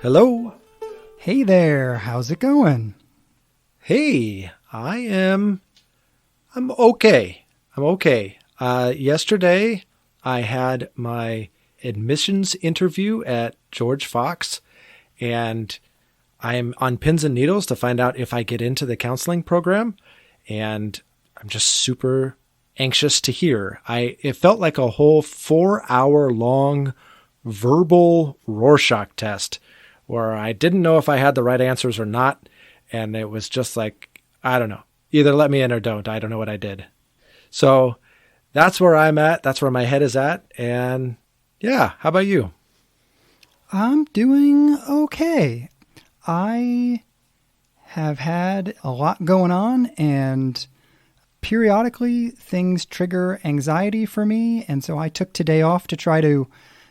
Hello. Hey there, how's it going? Hey, I'm okay. I'm okay. Yesterday I had my admissions interview at George Fox, and I'm on pins and needles to find out if I get into the counseling program, and I'm just super anxious to hear. It felt like a whole 4-hour long verbal Rorschach test where I didn't know if I had the right answers or not. And it was just like, I don't know, either let me in or don't. I don't know what I did. So that's where I'm at. That's where my head is at. And yeah, how about you? I'm doing okay. I have had a lot going on, and periodically things trigger anxiety for me. And so I took today off to try to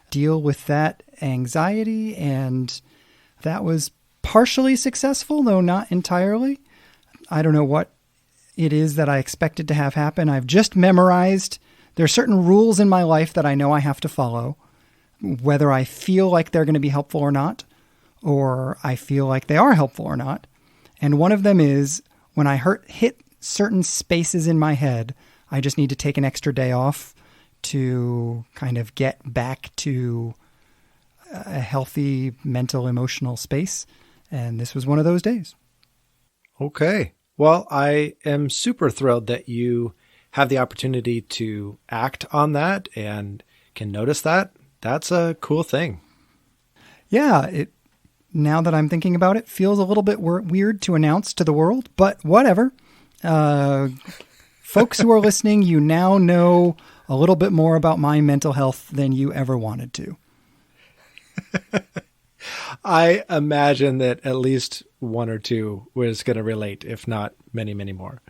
deal with that anxiety, and that was partially successful, though not entirely. I don't know what it is that I expected to have happen. I've just memorized. There are certain rules in my life that I know I have to follow, whether I feel like they're going to be helpful or not, or I feel like they are helpful or not. And one of them is when I hit certain spaces in my head, I just need to take an extra day off to kind of get back to a healthy mental, emotional space. And this was one of those days. Okay. Well, I am super thrilled that you have the opportunity to act on that and can notice that. That's a cool thing. Yeah. Now that I'm thinking about it, feels a little bit weird to announce to the world, but whatever. Folks who are listening, you now know a little bit more about my mental health than you ever wanted to. I imagine that at least one or two was going to relate, if not many, many more.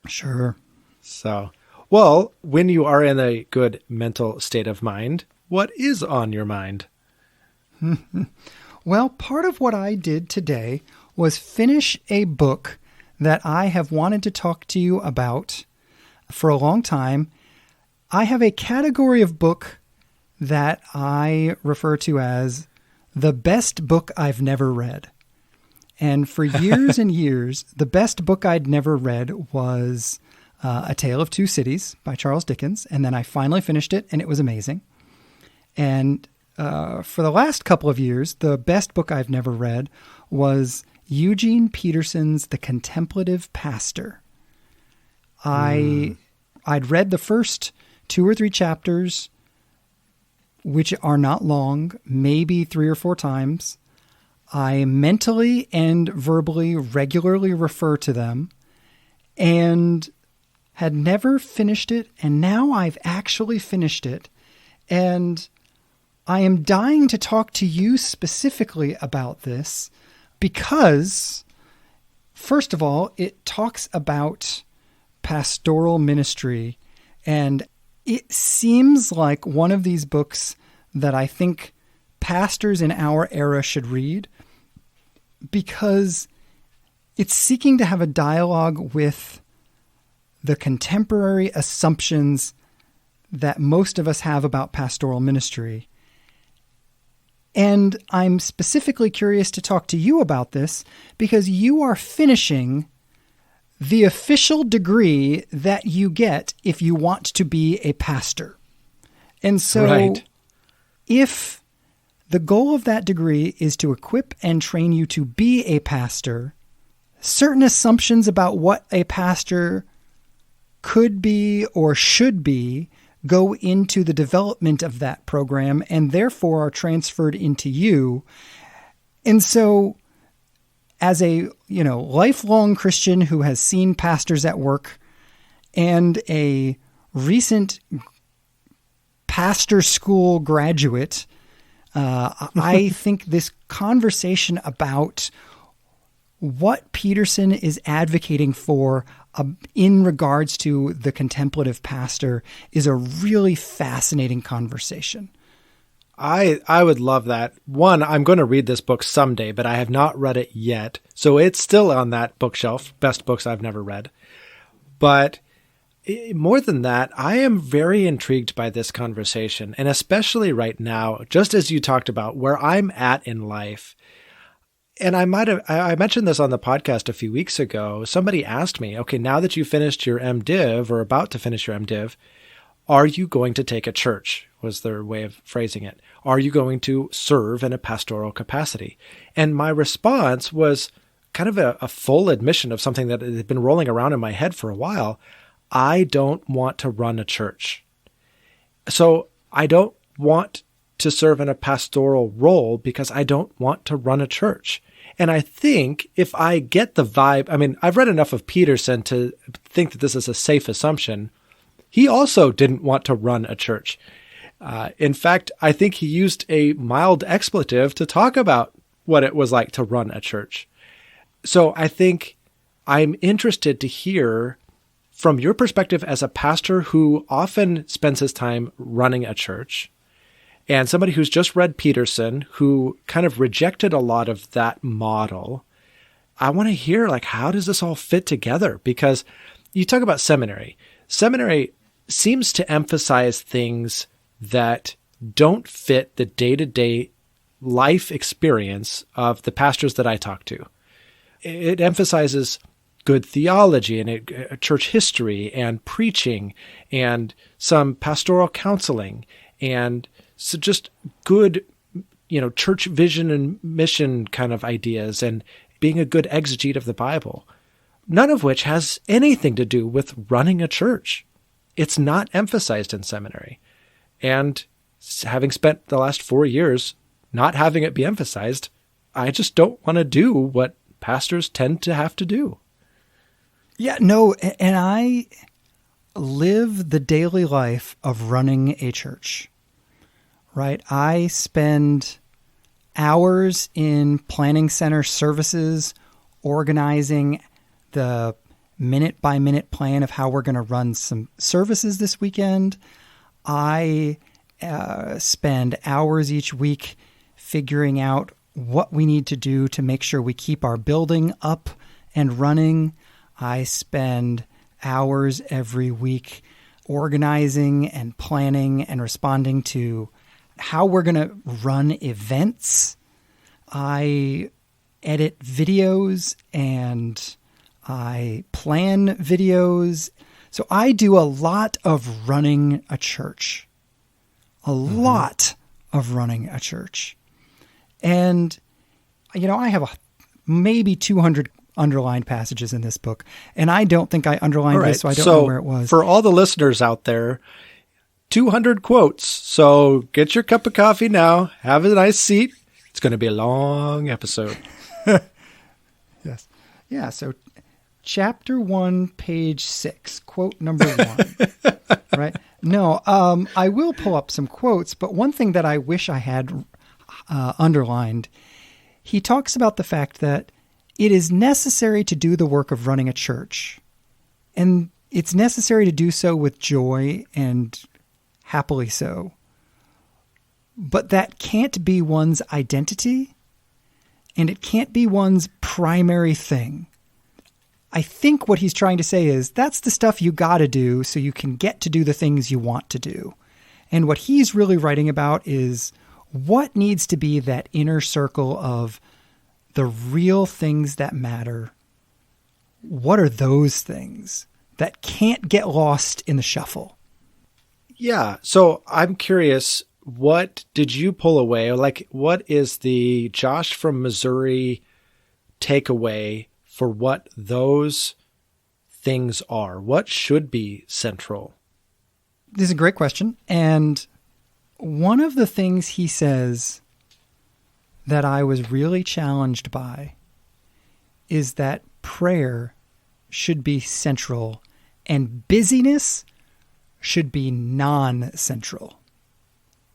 Sure. So, well, when you are in a good mental state of mind, what is on your mind? Well, part of what I did today was finish a book that I have wanted to talk to you about for a long time. I have a category of book that I refer to as the best book I've never read. And for years and years, the best book I'd never read was A Tale of Two Cities by Charles Dickens. And then I finally finished it, and it was amazing. And for the last couple of years, the best book I've never read was Eugene Peterson's The Contemplative Pastor. I'd read the first 2 or 3 chapters, which are not long, maybe 3 or 4 times. I mentally and verbally regularly refer to them, and had never finished it. And now I've actually finished it. And I am dying to talk to you specifically about this because, first of all, it talks about pastoral ministry, and it seems like one of these books that I think pastors in our era should read, because it's seeking to have a dialogue with the contemporary assumptions that most of us have about pastoral ministry. And I'm specifically curious to talk to you about this because you are finishing the official degree that you get if you want to be a pastor. And so if the goal of that degree is to equip and train you to be a pastor, certain assumptions about what a pastor could be or should be go into the development of that program and therefore are transferred into you. And so as a, lifelong Christian who has seen pastors at work and a recent pastor school graduate, I think this conversation about what Peterson is advocating for in regards to the contemplative pastor is a really fascinating conversation. I would love that. One, I'm going to read this book someday, but I have not read it yet. So it's still on that bookshelf, best books I've never read. But more than that, I am very intrigued by this conversation, and especially right now, just as you talked about where I'm at in life. And I mentioned this on the podcast a few weeks ago. Somebody asked me, okay, now that you finished your MDiv or about to finish your MDiv, are you going to take a church? Was their way of phrasing it. Are you going to serve in a pastoral capacity? And my response was kind of a full admission of something that had been rolling around in my head for a while. I don't want to run a church. So I don't want to serve in a pastoral role because I don't want to run a church. And I think if I get the vibe, I mean, I've read enough of Peterson to think that this is a safe assumption. He also didn't want to run a church. In fact, I think he used a mild expletive to talk about what it was like to run a church. So I think I'm interested to hear from your perspective as a pastor who often spends his time running a church, and somebody who's just read Peterson, who kind of rejected a lot of that model. I want to hear, like, how does this all fit together? Because you talk about seminary. Seminary seems to emphasize things that don't fit the day-to-day life experience of the pastors that I talk to. It emphasizes good theology and church history and preaching and some pastoral counseling and so just good, church vision and mission kind of ideas and being a good exegete of the Bible, none of which has anything to do with running a church. It's not emphasized in seminary. And having spent the last 4 years not having it be emphasized, I just don't want to do what pastors tend to have to do. Yeah, no, and I live the daily life of running a church, right? I spend hours in planning center services, organizing the minute-by-minute plan of how we're going to run some services this weekend. I spend hours each week figuring out what we need to do to make sure we keep our building up and running. I spend hours every week organizing and planning and responding to how we're going to run events. I edit videos and I plan videos. So I do a lot of running a church. A lot of running a church. And, I have maybe 200 underlined passages in this book. And I don't think I underlined this, so I don't know where it was. For all the listeners out there, 200 quotes. So get your cup of coffee now. Have a nice seat. It's going to be a long episode. Yes. Yeah, so chapter 1, page 6, quote number 1. Right? No, I will pull up some quotes, but one thing that I wish I had underlined, he talks about the fact that it is necessary to do the work of running a church, and it's necessary to do so with joy and happily so. But that can't be one's identity, and it can't be one's primary thing. I think what he's trying to say is that's the stuff you got to do so you can get to do the things you want to do. And what he's really writing about is what needs to be that inner circle of the real things that matter. What are those things that can't get lost in the shuffle? Yeah. So I'm curious, what did you pull away? Like, what is the Josh from Missouri takeaway for what those things are? What should be central? This is a great question. And one of the things he says that I was really challenged by is that prayer should be central and busyness should be non-central.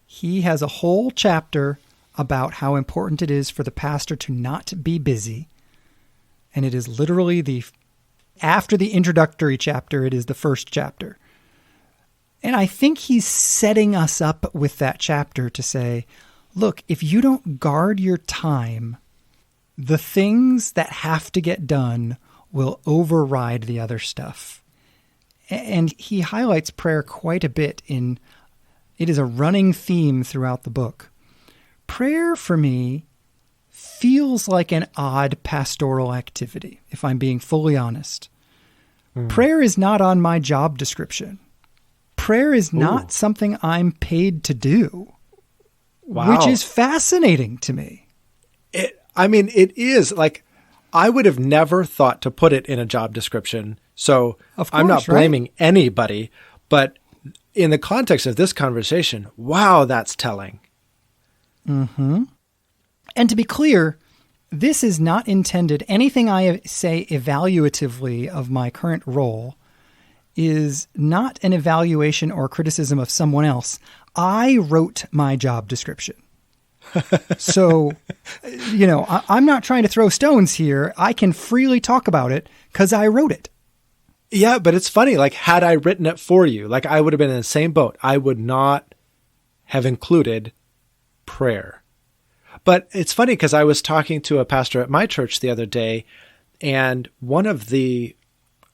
He has a whole chapter about how important it is for the pastor to not be busy. And it is literally after the introductory chapter, it is the first chapter. And I think he's setting us up with that chapter to say, look, if you don't guard your time, the things that have to get done will override the other stuff. And he highlights prayer quite a bit it is a running theme throughout the book. Prayer for me feels like an odd pastoral activity, if I'm being fully honest. Prayer is not on my job description. Prayer is not something I'm paid to do, which is fascinating to me. It is. Like, I would have never thought to put it in a job description. So I'm not blaming anybody, but in the context of this conversation, wow, that's telling. Mm-hmm. And to be clear, this is not intended, anything I say evaluatively of my current role is not an evaluation or criticism of someone else. I wrote my job description. So, I'm not trying to throw stones here. I can freely talk about it because I wrote it. Yeah, but it's funny. Like, had I written it for you, like I would have been in the same boat. I would not have included prayer. But it's funny because I was talking to a pastor at my church the other day, and one of the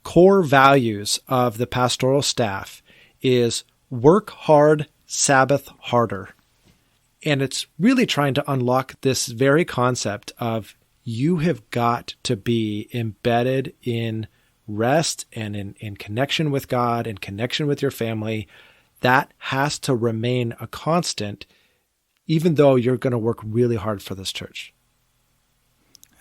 core values of the pastoral staff is work hard, Sabbath harder. And it's really trying to unlock this very concept of you have got to be embedded in rest and in connection with God and connection with your family. That has to remain a constant, even though you're going to work really hard for this church.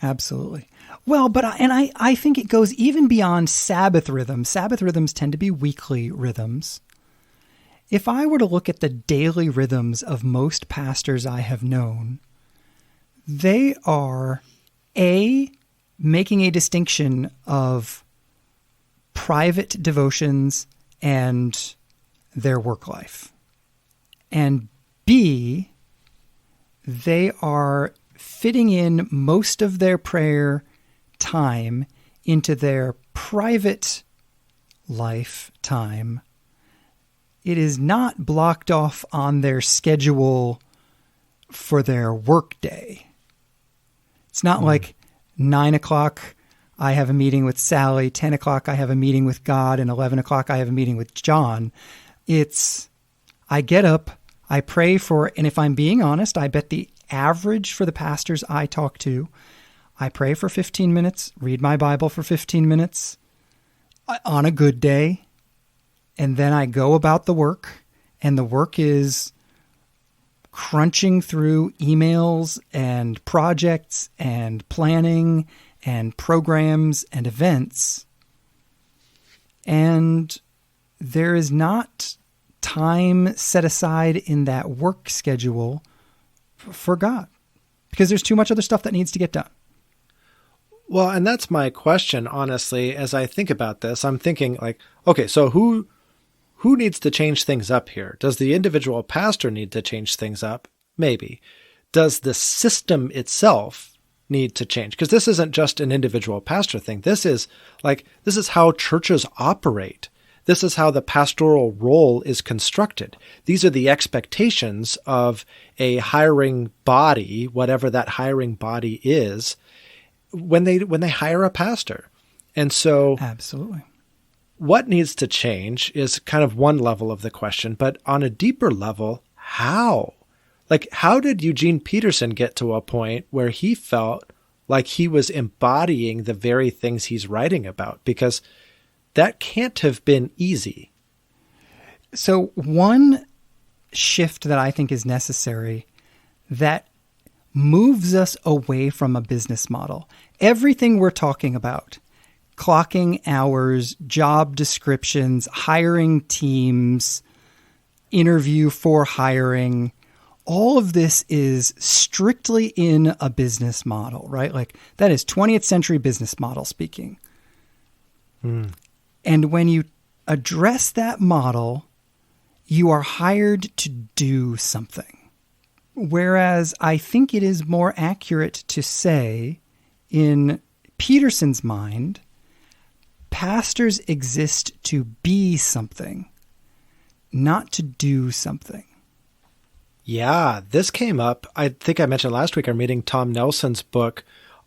Absolutely. Well, but I think it goes even beyond Sabbath rhythms. Sabbath rhythms tend to be weekly rhythms. If I were to look at the daily rhythms of most pastors I have known, they are making a distinction of private devotions and their work life. And B, they are fitting in most of their prayer time into their private life time. It is not blocked off on their schedule for their work day. It's not like 9 o'clock, I have a meeting with Sally, 10 o'clock, I have a meeting with God, and 11 o'clock, I have a meeting with John. It's, I get up, I pray for, and if I'm being honest, I bet the average for the pastors I talk to, I pray for 15 minutes, read my Bible for 15 minutes on a good day, and then I go about the work, and the work is crunching through emails and projects and planning and programs and events. And there is not time set aside in that work schedule for God, because there's too much other stuff that needs to get done. Well, and that's my question, honestly, as I think about this. I'm thinking like, okay, so who needs to change things up here? Does the individual pastor need to change things up? Maybe. Does the system itself need to change? Because this isn't just an individual pastor thing. This is how churches operate. This is how the pastoral role is constructed. These are the expectations of a hiring body, whatever that hiring body is, when they hire a pastor. And so absolutely, what needs to change is kind of one level of the question, but on a deeper level, how? Like, how did Eugene Peterson get to a point where he felt like he was embodying the very things he's writing about? Because that can't have been easy. So one shift that I think is necessary that moves us away from a business model. Everything we're talking about, clocking hours, job descriptions, hiring teams, interview for hiring, all of this is strictly in a business model, right? Like that is 20th century business model speaking. And when you address that model, you are hired to do something. Whereas I think it is more accurate to say, in Peterson's mind, pastors exist to be something, not to do something. Yeah, this came up. I think I mentioned last week I'm reading Tom Nelson's book,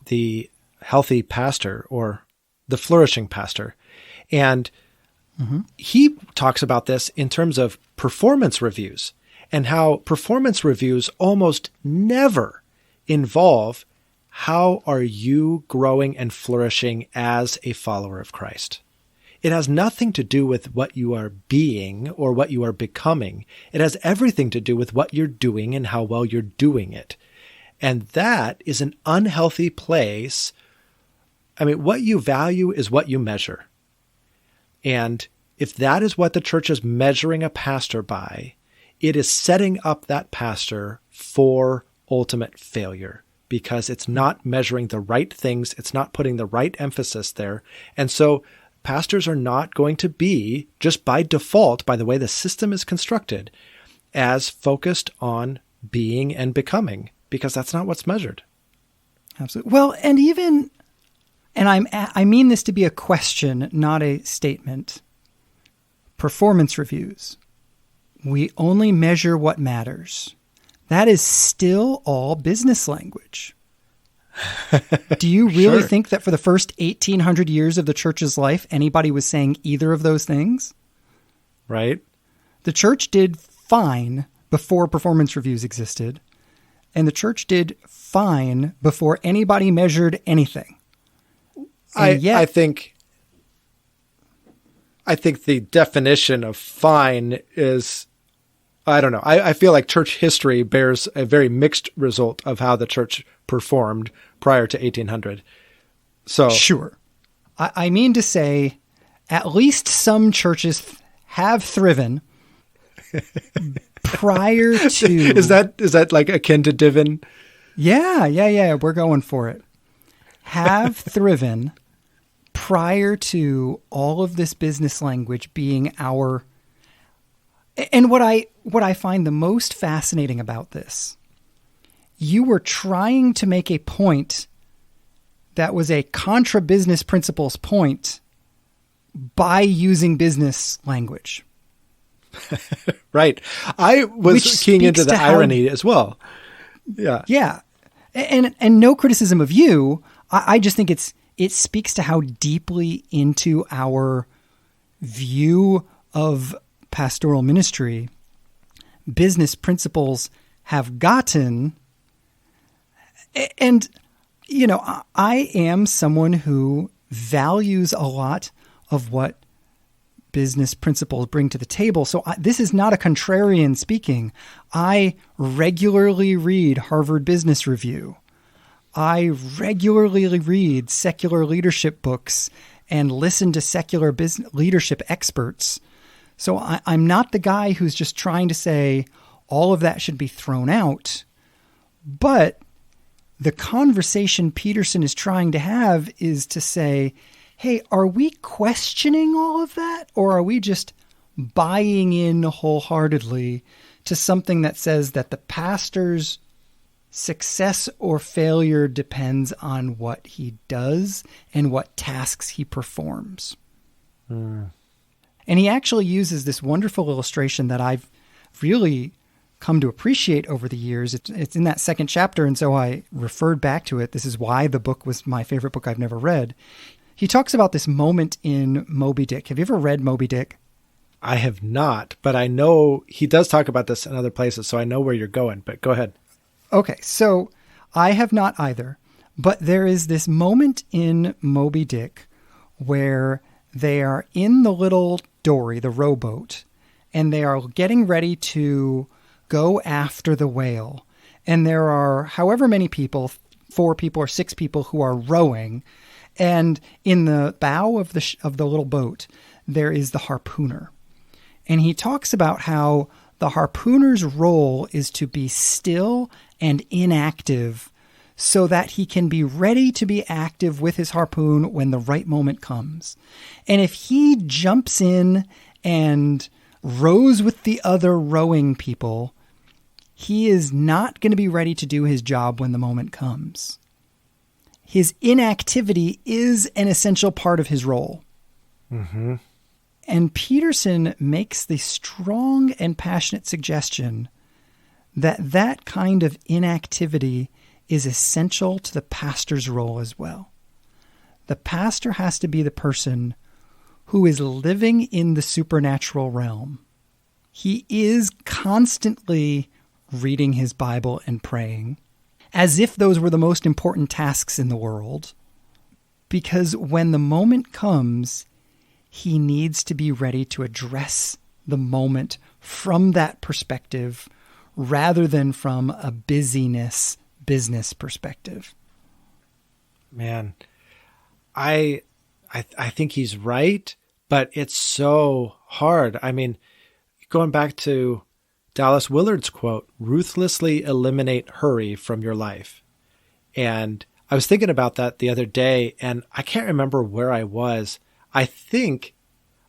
The Healthy Pastor or The Flourishing Pastor. And He talks about this in terms of performance reviews and how performance reviews almost never involve how are you growing and flourishing as a follower of Christ. It has nothing to do with what you are being or what you are becoming. It has everything to do with what you're doing and how well you're doing it. And that is an unhealthy place. I mean, what you value is what you measure. And if that is what the church is measuring a pastor by, it is setting up that pastor for ultimate failure because it's not measuring the right things. It's not putting the right emphasis there. And so pastors are not going to be, just by default, by the way the system is constructed, as focused on being and becoming, because that's not what's measured. Absolutely. Well, I mean this to be a question, not a statement. Performance reviews. We only measure what matters. That is still all business language. Do you really think that for the first 1,800 years of the church's life, anybody was saying either of those things? Right. The church did fine before performance reviews existed, and the church did fine before anybody measured anything. I think the definition of fine is, I don't know. I feel like church history bears a very mixed result of how the church performed prior to 1800. So sure. I mean to say, at least some churches have thriven prior to... Is that like akin to divin? Yeah. We're going for it. Have thriven prior to all of this business language being our... And what I find the most fascinating about this, you were trying to make a point that was a contra business principles point by using business language. Right. I was keying into the irony as well. Yeah. Yeah. And no criticism of you. I just think it speaks to how deeply into our view of pastoral ministry business principles have gotten. And, I am someone who values a lot of what business principles bring to the table. So this is not a contrarian speaking. I regularly read Harvard Business Review. I regularly read secular leadership books and listen to secular business leadership experts. So I'm not the guy who's just trying to say all of that should be thrown out. But the conversation Peterson is trying to have is to say, hey, are we questioning all of that? Or are we just buying in wholeheartedly to something that says that the pastor's success or failure depends on what he does and what tasks he performs? And he actually uses this wonderful illustration that I've really come to appreciate over the years. It's in that second chapter, and so I referred back to it. This is why the book was my favorite book I've never read. He talks about this moment in Moby Dick. Have you ever read Moby Dick? I have not, but I know he does talk about this in other places, so I know where you're going, but go ahead. Okay, so I have not either, but there is this moment in Moby Dick where they are in the little dory, the rowboat, and they are getting ready to go after the whale. And there are however many people, 4 people or 6 people who are rowing. And in the bow of the little boat, there is the harpooner. And he talks about how the harpooner's role is to be still and inactive so that he can be ready to be active with his harpoon when the right moment comes. And if he jumps in and rows with the other rowing people, he is not going to be ready to do his job when the moment comes. His inactivity is an essential part of his role. Mm-hmm. And Peterson makes the strong and passionate suggestion that that kind of inactivity is essential to the pastor's role as well. The pastor has to be the person who is living in the supernatural realm. He is constantly reading his Bible and praying, as if those were the most important tasks in the world. Because when the moment comes, he needs to be ready to address the moment from that perspective rather than from a business perspective. Man, I think he's right, but it's so hard. I mean, going back to Dallas Willard's quote, ruthlessly eliminate hurry from your life. And I was thinking about that the other day, and I can't remember where I was. I think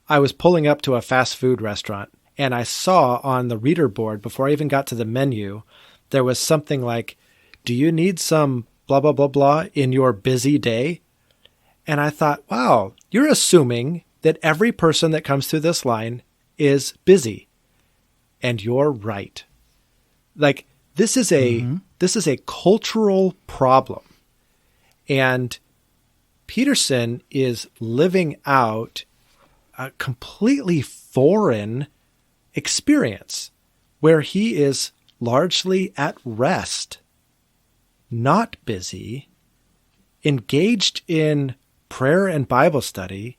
I was pulling up to a fast food restaurant, and I saw on the reader board, before I even got to the menu, there was something like, do you need some blah, blah, blah, blah in your busy day? And I thought, wow, you're assuming that every person that comes through this line is busy. And you're right. Like, this is a cultural problem. And Peterson is living out a completely foreign experience where he is largely at rest, not busy, engaged in prayer and Bible study,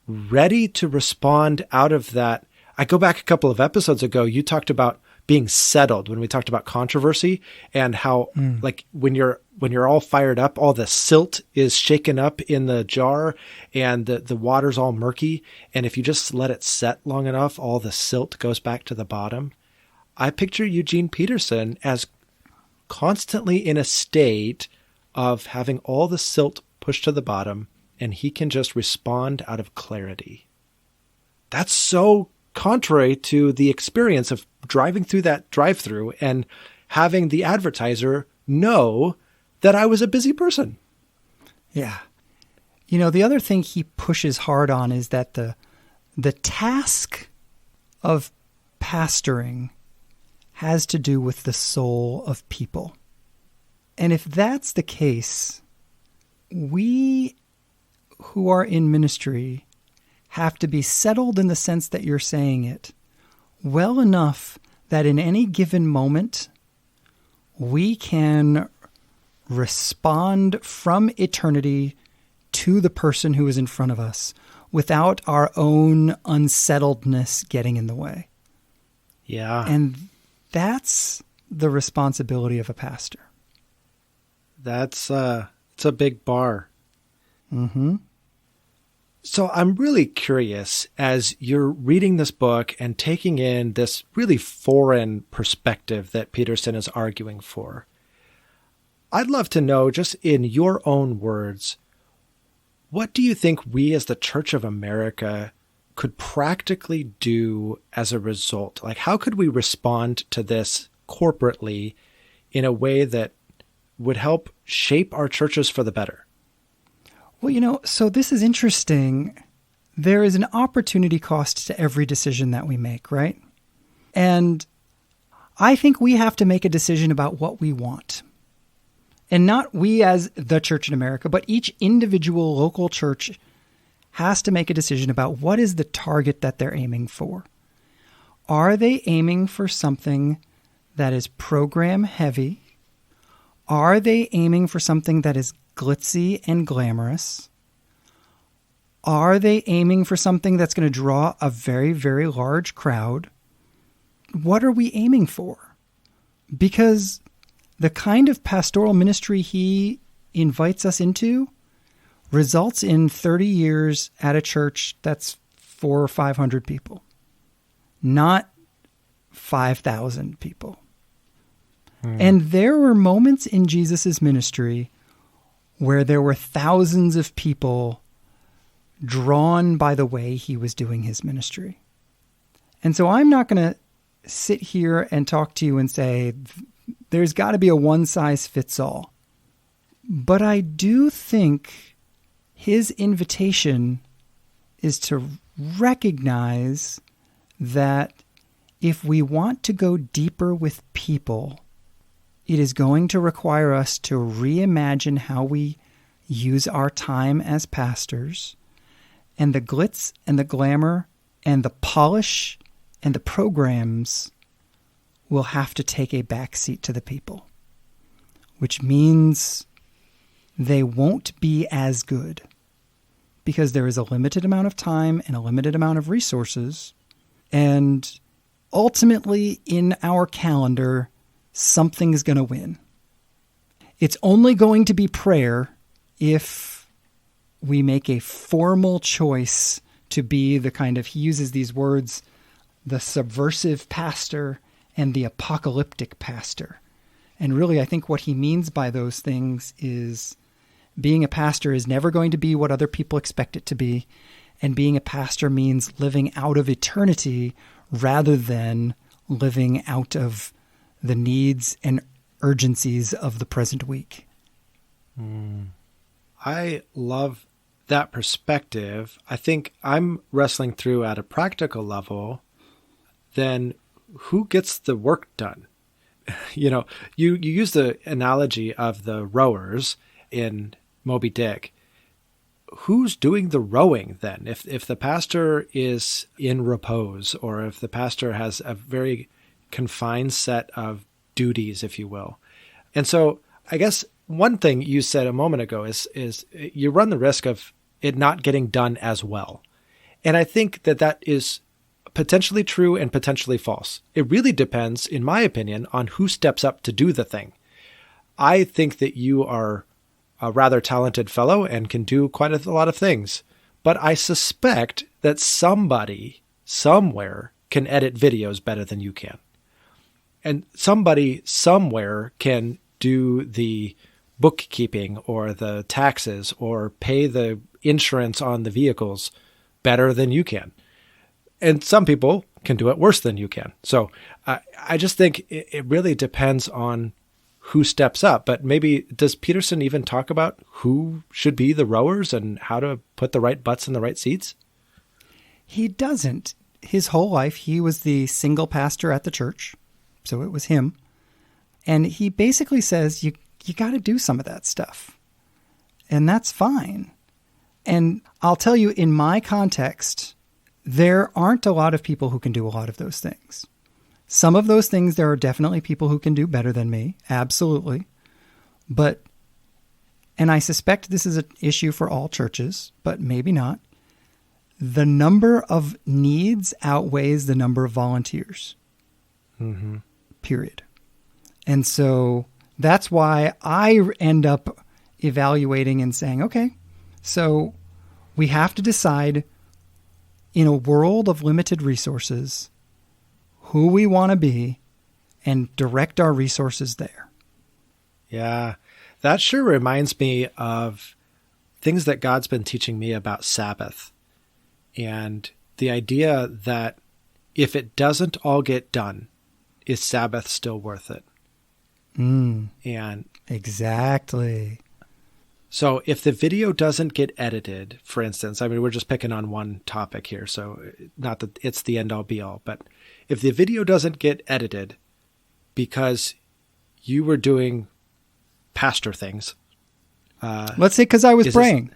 ready to respond out of that. I go back a couple of episodes ago, you talked about being settled when we talked about controversy and how like when you're all fired up, all the silt is shaken up in the jar and the water's all murky. And if you just let it set long enough, all the silt goes back to the bottom. I picture Eugene Peterson as constantly in a state of having all the silt pushed to the bottom, and he can just respond out of clarity. That's so contrary to the experience of driving through that drive-through and having the advertiser know that I was a busy person. Yeah. You know, the other thing he pushes hard on is that the task of pastoring has to do with the soul of people. And if that's the case, we who are in ministry have to be settled in the sense that you're saying it well enough that in any given moment, we can respond from eternity to the person who is in front of us without our own unsettledness getting in the way. Yeah. And that's the responsibility of a pastor. It's a big bar. Mm-hmm. So I'm really curious, as you're reading this book and taking in this really foreign perspective that Peterson is arguing for, I'd love to know, just in your own words, what do you think we as the Church of America could practically do as a result? Like, how could we respond to this corporately in a way that would help shape our churches for the better? Well, you know, so this is interesting. There is an opportunity cost to every decision that we make, right? And I think we have to make a decision about what we want. And not we as the Church in America, but each individual local church has to make a decision about what is the target that they're aiming for. Are they aiming for something that is program heavy? Are they aiming for something that is glitzy and glamorous? Are they aiming for something that's going to draw a very, very large crowd? What are we aiming for? Because the kind of pastoral ministry he invites us into results in 30 years at a church that's 400 or 500 people, not 5,000 people. And there were moments in Jesus' ministry where there were thousands of people drawn by the way he was doing his ministry. And so I'm not going to sit here and talk to you and say, there's got to be a one-size-fits-all. But I do think his invitation is to recognize that if we want to go deeper with people, it is going to require us to reimagine how we use our time as pastors and the glitz and the glamour and the polish and the programs will have to take a backseat to the people, which means they won't be as good because there is a limited amount of time and a limited amount of resources. And ultimately, in our calendar, something's going to win. It's only going to be prayer if we make a formal choice to be the kind of, he uses these words, the subversive pastor and the apocalyptic pastor. And really, I think what he means by those things is being a pastor is never going to be what other people expect it to be. And being a pastor means living out of eternity rather than living out of the needs and urgencies of the present week. I love that perspective. I think I'm wrestling through at a practical level, then who gets the work done? You use the analogy of the rowers in Moby Dick. Who's doing the rowing then? If the pastor is in repose, or if the pastor has a very confined set of duties, if you will. And so I guess one thing you said a moment ago is you run the risk of it not getting done as well. And I think that is potentially true and potentially false. It really depends, in my opinion, on who steps up to do the thing. I think that you are a rather talented fellow and can do quite a lot of things, but I suspect that somebody somewhere can edit videos better than you can. And somebody somewhere can do the bookkeeping or the taxes or pay the insurance on the vehicles better than you can. And some people can do it worse than you can. So I just think it really depends on who steps up. But maybe, does Peterson even talk about who should be the rowers and how to put the right butts in the right seats? He doesn't. His whole life, he was the single pastor at the church. So it was him. And he basically says, you got to do some of that stuff. And that's fine. And I'll tell you, in my context, there aren't a lot of people who can do a lot of those things. Some of those things, there are definitely people who can do better than me. Absolutely. And I suspect this is an issue for all churches, but maybe not. The number of needs outweighs the number of volunteers. Mm-hmm. Period. And so that's why I end up evaluating and saying, okay, so we have to decide in a world of limited resources who we want to be and direct our resources there. Yeah, that sure reminds me of things that God's been teaching me about Sabbath, and the idea that if it doesn't all get done, is Sabbath still worth it? And exactly. So if the video doesn't get edited, for instance, I mean, we're just picking on one topic here, so not that it's the end all be all, but if the video doesn't get edited because you were doing pastor things. Let's say because I was praying.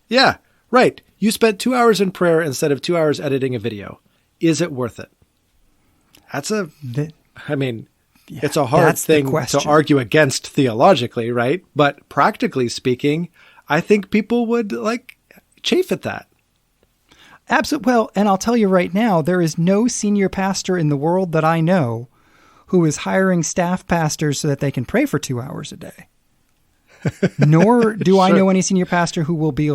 Yeah, right. You spent 2 hours in prayer instead of 2 hours editing a video. Is it worth it? It's a hard thing to argue against theologically, right? But practically speaking, I think people would chafe at that. Absolutely. Well, and I'll tell you right now, there is no senior pastor in the world that I know who is hiring staff pastors so that they can pray for 2 hours a day. Nor do I know any senior pastor who would be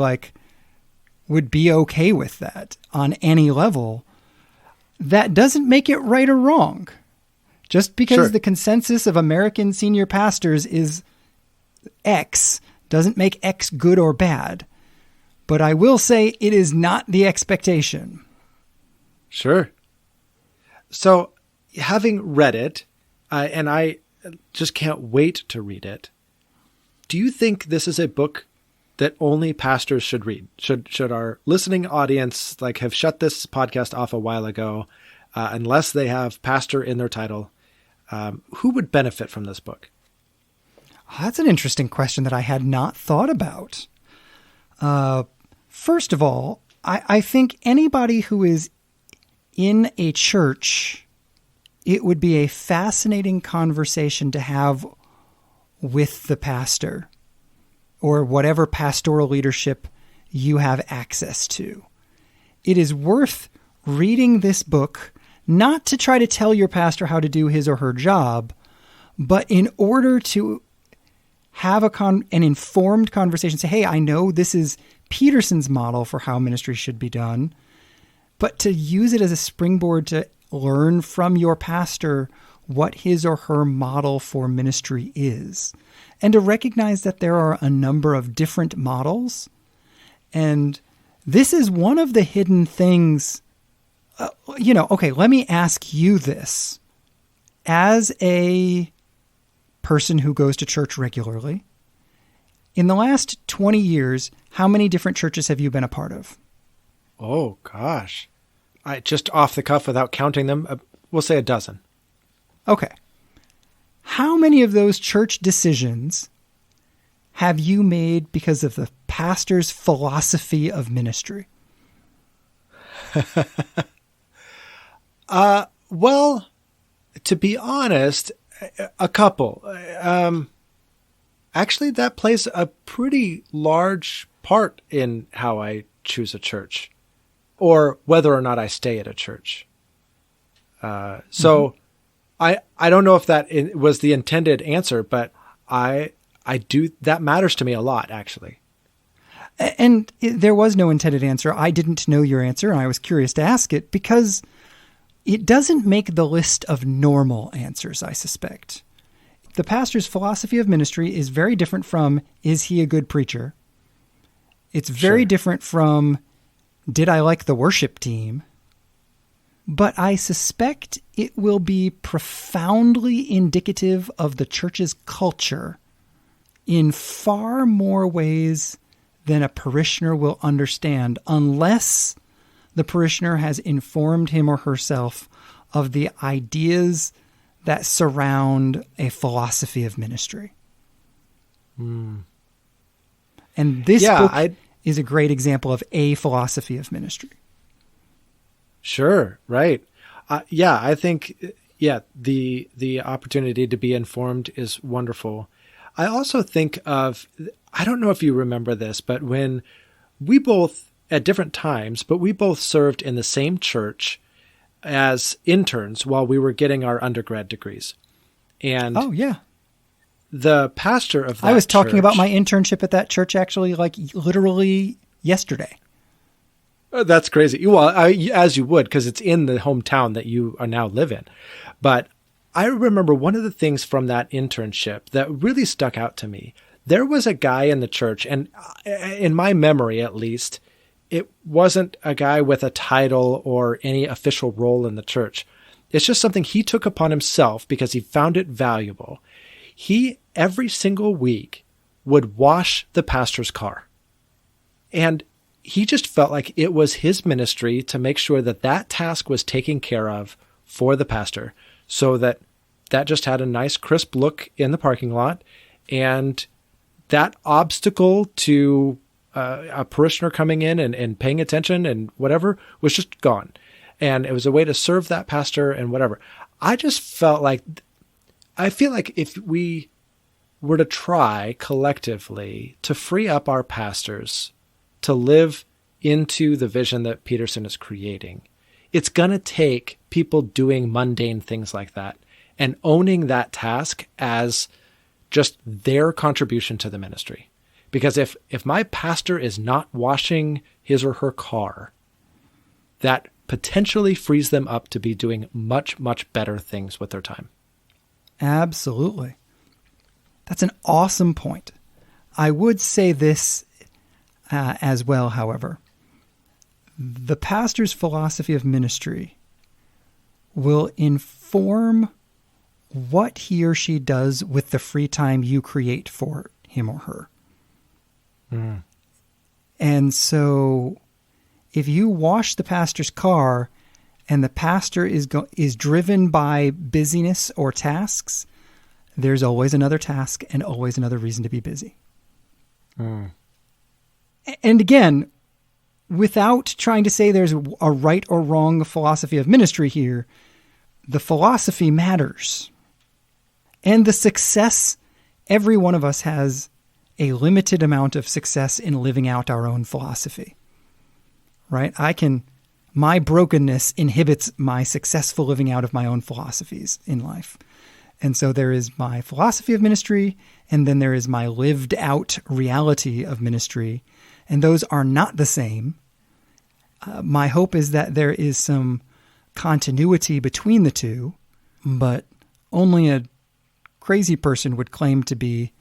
okay with that on any level. That doesn't make it right or wrong. Just because the consensus of American senior pastors is X doesn't make X good or bad. But I will say it is not the expectation. Sure. So having read it, and I just can't wait to read it, do you think this is a book that only pastors should read? Should our listening audience have shut this podcast off a while ago, unless they have pastor in their title? Who would benefit from this book? That's an interesting question that I had not thought about. First of all, I think anybody who is in a church, it would be a fascinating conversation to have with the pastor or whatever pastoral leadership you have access to. It is worth reading this book, not to try to tell your pastor how to do his or her job, but in order to have an informed conversation. Say, hey, I know this is Peterson's model for how ministry should be done, but to use it as a springboard to learn from your pastor what his or her model for ministry is, and to recognize that there are a number of different models. And this is one of the hidden things. Okay, let me ask you this. As a person who goes to church regularly, in the last 20 years, how many different churches have you been a part of? Oh, gosh. I just off the cuff without counting them, we'll say a dozen. Okay. How many of those church decisions have you made because of the pastor's philosophy of ministry? Well, to be honest, a couple. Actually, that plays a pretty large part in how I choose a church or whether or not I stay at a church. So I don't know if that was the intended answer, but I do, that matters to me a lot, actually. And there was no intended answer. I didn't know your answer, and I was curious to ask it because it doesn't make the list of normal answers, I suspect. The pastor's philosophy of ministry is very different from, is he a good preacher? It's very different from, did I like the worship team? But I suspect it will be profoundly indicative of the church's culture in far more ways than a parishioner will understand, unless the parishioner has informed him or herself of the ideas that surround a philosophy of ministry. And this book is a great example of a philosophy of ministry. Sure, right. I think, the opportunity to be informed is wonderful. I also think of, I don't know if you remember this, but when we both, at different times, but we both served in the same church as interns while we were getting our undergrad degrees. And the pastor of that I was talking church, about my internship at that church actually like literally yesterday. That's crazy. Well, as you would, because it's in the hometown that you are now live in. But I remember one of the things from that internship that really stuck out to me. There was a guy in the church, and in my memory at least, it wasn't a guy with a title or any official role in the church. It's just something he took upon himself because he found it valuable. He, every single week, would wash the pastor's car. And he just felt like it was his ministry to make sure that that task was taken care of for the pastor, so that just had a nice crisp look in the parking lot, and that obstacle to a parishioner coming in and paying attention and whatever was just gone. And it was a way to serve that pastor and whatever. I feel like if we were to try collectively to free up our pastors to live into the vision that Peterson is creating, it's going to take people doing mundane things like that and owning that task as just their contribution to the ministry. Because if my pastor is not washing his or her car, that potentially frees them up to be doing much, much better things with their time. Absolutely. That's an awesome point. I would say this as well, however. The pastor's philosophy of ministry will inform what he or she does with the free time you create for him or her. And so if you wash the pastor's car and the pastor is driven by busyness or tasks, there's always another task and always another reason to be busy. And again, without trying to say there's a right or wrong philosophy of ministry here, the philosophy matters. And the success, every one of us has a limited amount of success in living out our own philosophy, right? My brokenness inhibits my successful living out of my own philosophies in life. And so there is my philosophy of ministry, and then there is my lived out reality of ministry. And those are not the same. My hope is that there is some continuity between the two, but only a crazy person would claim to be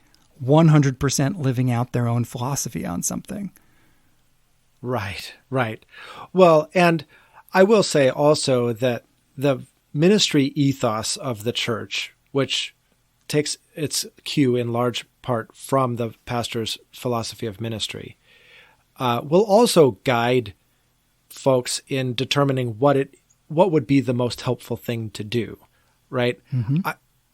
100% living out their own philosophy on something. Right. Well, and I will say also that the ministry ethos of the church, which takes its cue in large part from the pastor's philosophy of ministry, will also guide folks in determining what would be the most helpful thing to do, right? Mm-hmm.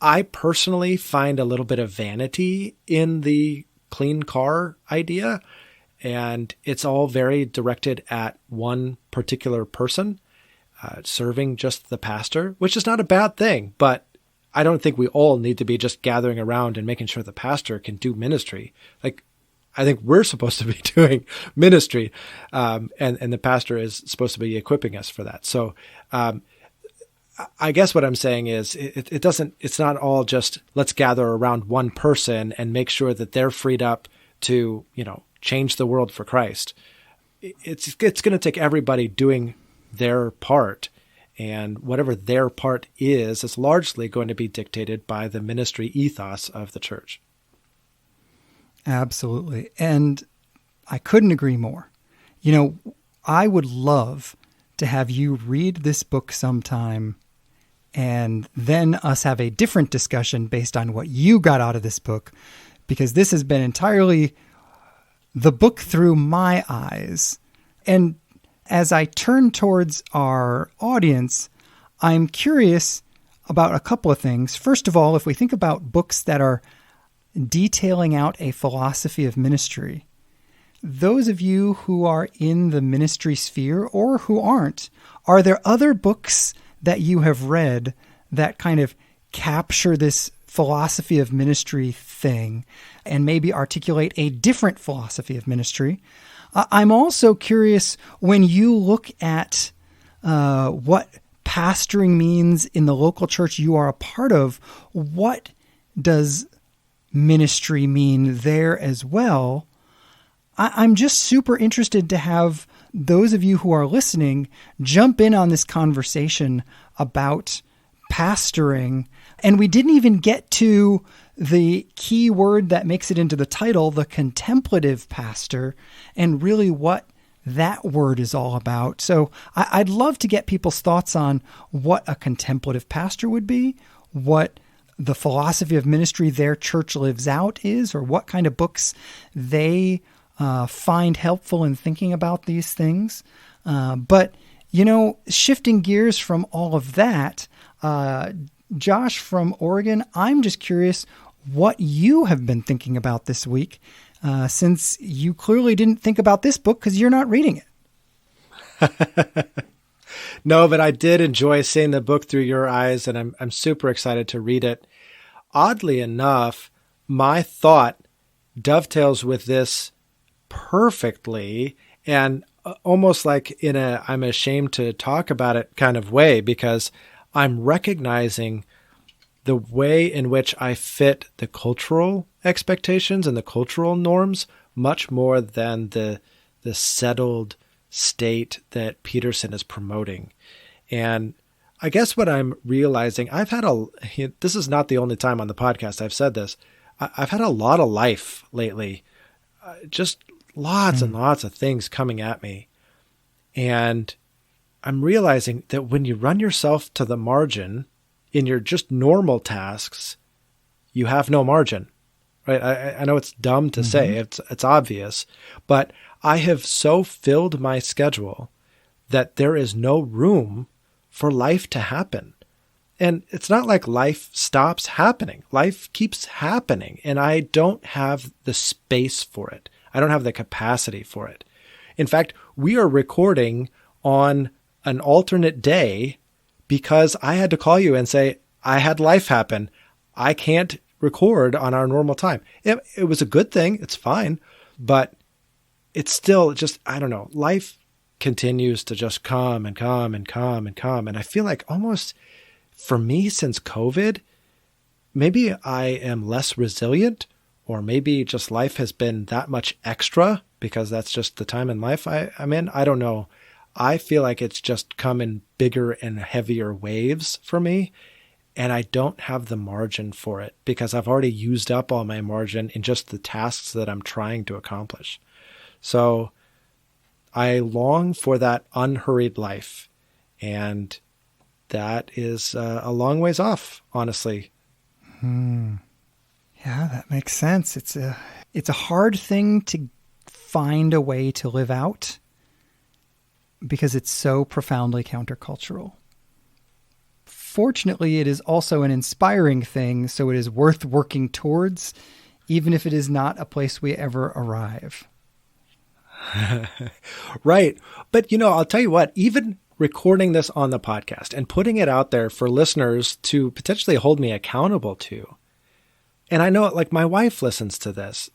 I personally find a little bit of vanity in the clean car idea, and it's all very directed at one particular person, serving just the pastor, which is not a bad thing, but I don't think we all need to be just gathering around and making sure the pastor can do ministry. Like, I think we're supposed to be doing ministry, and the pastor is supposed to be equipping us for that. So, I guess what I'm saying is it's not all just let's gather around one person and make sure that they're freed up to, change the world for Christ. It's going to take everybody doing their part, and whatever their part is largely going to be dictated by the ministry ethos of the church. Absolutely. And I couldn't agree more. I would love to have you read this book sometime and then us have a different discussion based on what you got out of this book, because this has been entirely the book through my eyes. And as I turn towards our audience, I'm curious about a couple of things. First of all, if we think about books that are detailing out a philosophy of ministry, those of you who are in the ministry sphere or who aren't, are there other books that you have read that kind of capture this philosophy of ministry thing and maybe articulate a different philosophy of ministry? I'm also curious, when you look at what pastoring means in the local church you are a part of, what does ministry mean there as well? I'm just super interested to have those of you who are listening jump in on this conversation about pastoring. And we didn't even get to the key word that makes it into the title, the contemplative pastor, and really what that word is all about. So I'd love to get people's thoughts on what a contemplative pastor would be, what the philosophy of ministry their church lives out is, or what kind of books they find helpful in thinking about these things. But, shifting gears from all of that, Josh from Oregon, I'm just curious what you have been thinking about this week, since you clearly didn't think about this book because you're not reading it. No, but I did enjoy seeing the book through your eyes, and I'm super excited to read it. Oddly enough, my thought dovetails with this perfectly, and almost like in a I'm ashamed to talk about it kind of way, because I'm recognizing the way in which I fit the cultural expectations and the cultural norms much more than the settled state that Peterson is promoting. And I guess what I'm realizing, this is not the only time on the podcast I've said this, I've had a lot of life lately, just lots and lots of things coming at me. And I'm realizing that when you run yourself to the margin in your just normal tasks, you have no margin, right? I know it's dumb to say, it's obvious, but I have so filled my schedule that there is no room for life to happen. And it's not like life stops happening. Life keeps happening, and I don't have the space for it. I don't have the capacity for it. In fact, we are recording on an alternate day because I had to call you and say, I had life happen. I can't record on our normal time. It was a good thing. It's fine. But it's still just, I don't know, life continues to just come and come and come and come. And I feel like almost for me since COVID, maybe I am less resilient, or maybe just life has been that much extra because that's just the time in life I'm in. I don't know. I feel like it's just come in bigger and heavier waves for me. And I don't have the margin for it because I've already used up all my margin in just the tasks that I'm trying to accomplish. So I long for that unhurried life. And that is a long ways off, honestly. Yeah, that makes sense. It's a hard thing to find a way to live out because it's so profoundly countercultural. Fortunately, it is also an inspiring thing, so it is worth working towards, even if it is not a place we ever arrive. Right. But, I'll tell you what, even recording this on the podcast and putting it out there for listeners to potentially hold me accountable to. And I know, like, my wife listens to this.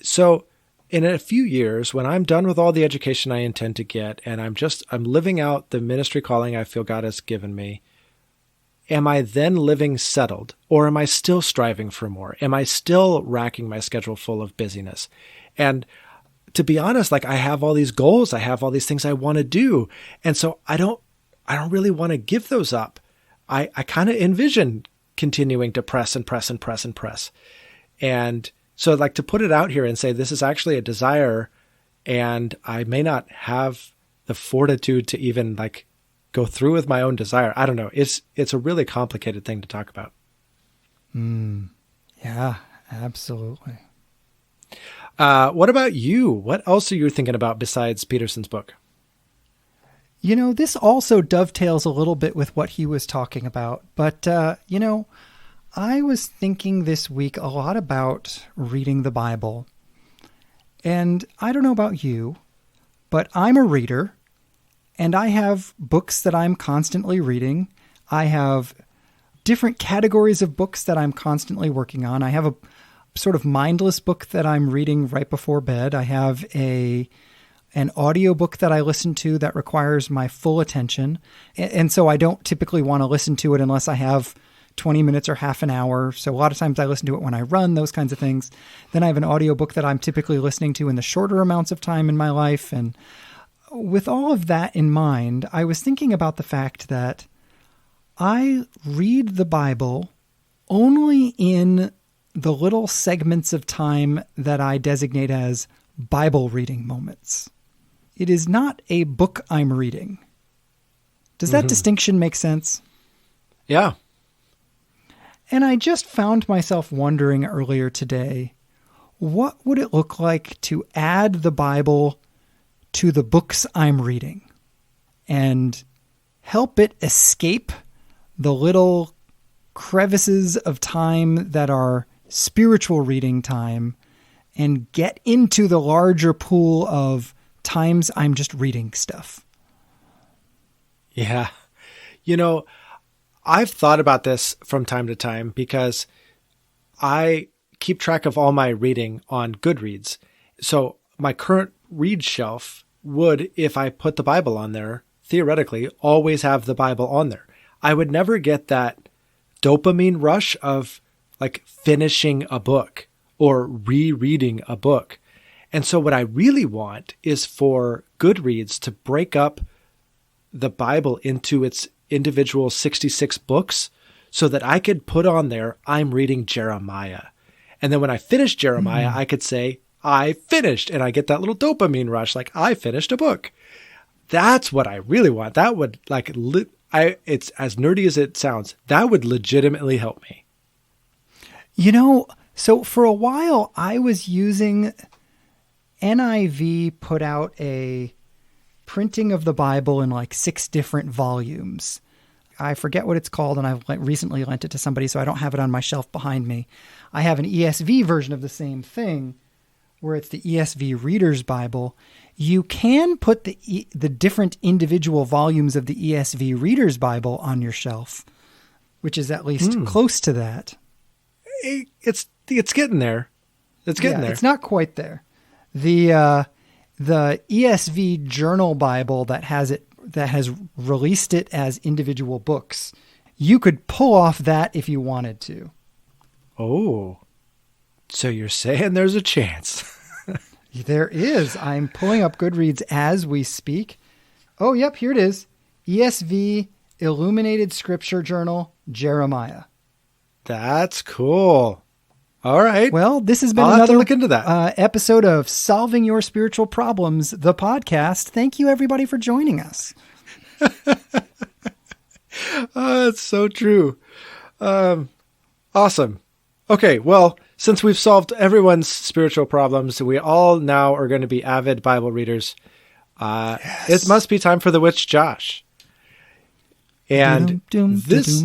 So in a few years, when I'm done with all the education I intend to get, and I'm living out the ministry calling I feel God has given me, am I then living settled, or am I still striving for more? Am I still racking my schedule full of busyness? And to be honest, I have all these goals. I have all these things I want to do. And so I don't really want to give those up. I kind of envision continuing to press and press and press and press. And so to put it out here and say, this is actually a desire, and I may not have the fortitude to even go through with my own desire. I don't know. It's a really complicated thing to talk about. Yeah, absolutely. What about you? What else are you thinking about besides Peterson's book? This also dovetails a little bit with what he was talking about. But, I was thinking this week a lot about reading the Bible. And I don't know about you, but I'm a reader. And I have books that I'm constantly reading. I have different categories of books that I'm constantly working on. I have a sort of mindless book that I'm reading right before bed. I have an audiobook that I listen to that requires my full attention. And so I don't typically want to listen to it unless I have 20 minutes or half an hour. So a lot of times I listen to it when I run, those kinds of things. Then I have an audiobook that I'm typically listening to in the shorter amounts of time in my life. And with all of that in mind, I was thinking about the fact that I read the Bible only in the little segments of time that I designate as Bible reading moments. It is not a book I'm reading. Does that distinction make sense? Yeah. And I just found myself wondering earlier today, what would it look like to add the Bible to the books I'm reading and help it escape the little crevices of time that are spiritual reading time and get into the larger pool of times I'm just reading stuff? Yeah. I've thought about this from time to time because I keep track of all my reading on Goodreads. So my current read shelf would, if I put the Bible on there, theoretically always have the Bible on there. I would never get that dopamine rush of finishing a book or rereading a book. And so what I really want is for Goodreads to break up the Bible into its individual 66 books so that I could put on there, I'm reading Jeremiah. And then when I finish Jeremiah, I could say, I finished. And I get that little dopamine rush, I finished a book. That's what I really want. That would it's as nerdy as it sounds. That would legitimately help me. So for a while I was using NIV put out a printing of the Bible in 6 different volumes. I forget what it's called, and I've recently lent it to somebody, so I don't have it on my shelf behind me. I have an ESV version of the same thing, where it's the ESV Reader's Bible. You can put the different individual volumes of the ESV Reader's Bible on your shelf, which is at least close to that. It's getting there. It's getting there. It's not quite there. The ESV Journal Bible that has released it as individual books, you could pull off that if you wanted to. Oh, so you're saying there's a chance? There is. I'm pulling up Goodreads as we speak. Oh, yep, here it is. ESV Illuminated Scripture Journal, Jeremiah. That's cool. All right. Well, this has been I'll another have to look into that. Episode of Solving Your Spiritual Problems, the podcast. Thank you, everybody, for joining us. It's so true. Awesome. Okay, well, since we've solved everyone's spiritual problems, we all now are going to be avid Bible readers. Yes. It must be time for the Witch Josh. And this...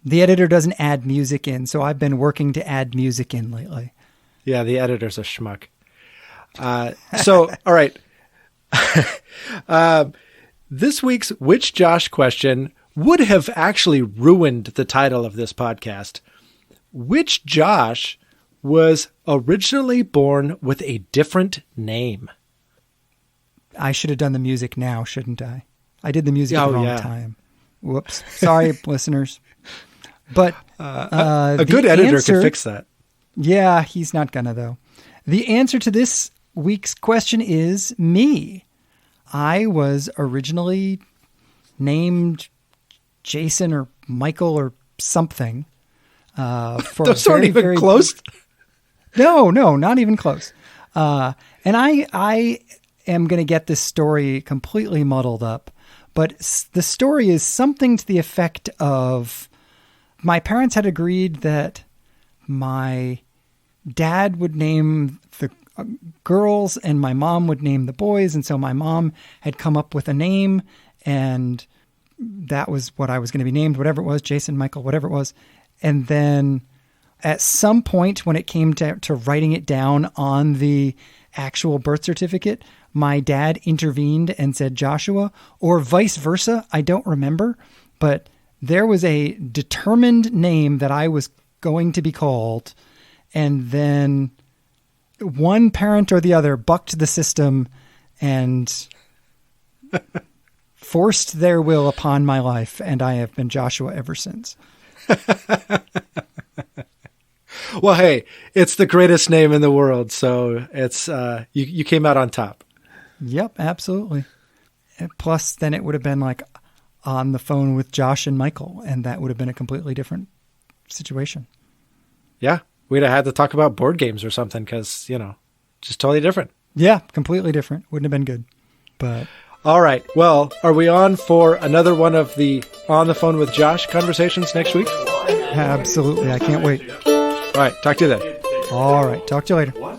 The editor doesn't add music in, so I've been working to add music in lately. Yeah, the editor's a schmuck. So, all right. This week's Witch Josh question would have actually ruined the title of this podcast. Which Josh was originally born with a different name? I should have done the music now, shouldn't I? I did the music at the wrong time. Whoops. Sorry, listeners. But a good editor could fix that. Yeah, he's not gonna, though. The answer to this week's question is me. I was originally named Jason or Michael or something. Those aren't even close. No, not even close. And I am going to get this story completely muddled up, but the story is something to the effect of my parents had agreed that my dad would name the girls and my mom would name the boys. And so my mom had come up with a name, and that was what I was going to be named, whatever it was, Jason, Michael, whatever it was. And then at some point when it came to writing it down on the actual birth certificate, my dad intervened and said Joshua, or vice versa. I don't remember, but there was a determined name that I was going to be called. And then one parent or the other bucked the system and forced their will upon my life. And I have been Joshua ever since. Well, hey, it's the greatest name in the world. So it's, you came out on top. Yep, absolutely. Plus, then it would have been like on the phone with Josh and Michael, and that would have been a completely different situation. Yeah, we'd have had to talk about board games or something because, just totally different. Yeah, completely different. Wouldn't have been good. But all right. Well, are we on for another one of the On the Phone with Josh conversations next week? Absolutely. I can't wait. All right. Talk to you then. All right. Talk to you later.